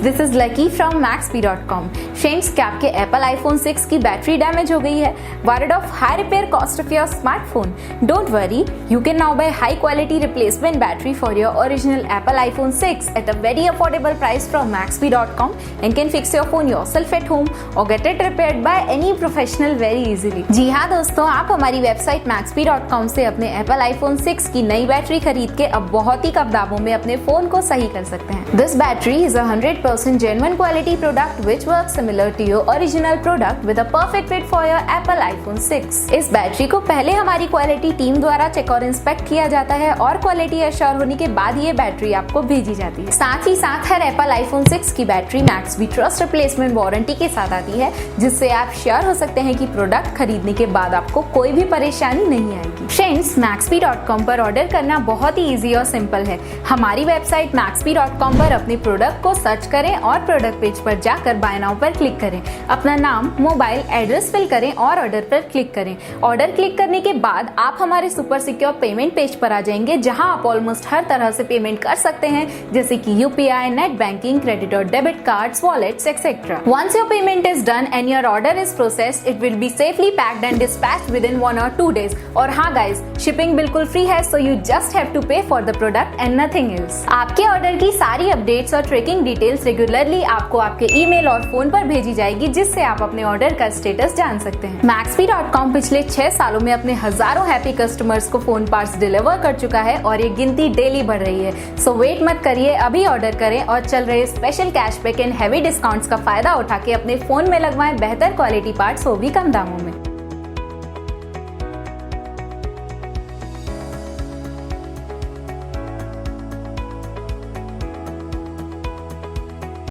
This is lucky from Maxbhi.com। Friends, क्या आपके Apple iPhone 6 की बैटरी डैमेज हो गई है? Worried of high repair cost of your smartphone? Don't worry, you can now buy high quality replacement battery for your original Apple iPhone 6 at a very affordable price from Maxbhi.com and can fix your phone yourself at home or get it repaired by any professional very easily। जी हाँ दोस्तों, आप हमारी website Maxbhi.com से अपने Apple iPhone 6 की नई battery खरीद के अब बहुत ही कम दामों में अपने फोन को सही कर सकते हैं। This battery is a 100% genuine quality product which works similar to your original product with a perfect fit for your Apple iPhone 6। इस बैटरी को पहले हमारी क्वालिटी टीम द्वारा चेक और इंस्पेक्ट किया जाता है और क्वालिटी एश्योर होने के बाद ये बैटरी आपको भेजी जाती है। साथ ही साथ हर एप्पल आईफोन 6 की battery Maxbhi trust replacement warranty के साथ आती है, जिससे आप श्योर हो सकते हैं कि प्रोडक्ट खरीदने के बाद आपको कोई भी परेशानी नहीं आएगी। फ्रेंड्स, Maxbhi.com पर ऑर्डर करना बहुत ही इजी और सिंपल है। हमारी वेबसाइट Maxbhi.com पर अपने प्रोडक्ट को सर्च करें और प्रोडक्ट पेज पर जाकर बाय नाउ पर क्लिक करें। अपना नाम, मोबाइल एड्रेस फिल करें और ऑर्डर पर क्लिक करें। ऑर्डर क्लिक करने के बाद आप हमारे सुपर सिक्योर पेमेंट पेज पर आ जाएंगे, जहां आप ऑलमोस्ट हर तरह से पेमेंट कर सकते हैं, जैसे कि UPI, नेट बैंकिंग, क्रेडिट और debit cards, wallets etcetera. Once your payment is done and your order is processed, it will be safely packed and dispatched within 1 or 2 days। और हाँ गाइज, शिपिंग बिल्कुल free है, so you just have to pay for the product and nothing else। आपके order की सारी updates और tracking details regularly आपको आपके ईमेल और फोन पर भेजी जाएगी, जिससे आप अपने ऑर्डर का स्टेटस जान सकते हैं। Maxbhi.com पिछले 6 सालों में अपने हजारों हैप्पी कस्टमर्स को फोन पार्ट्स डिलीवर कर चुका है और ये गिनती डेली बढ़ रही है। सो वेट मत करिए, अभी ऑर्डर करें और चल रहे special cashback and heavy discounts का फायदा उठा के अपने फोन में लगवाएं बेहतर क्वालिटी पार्ट्स, वो भी कम दामों में।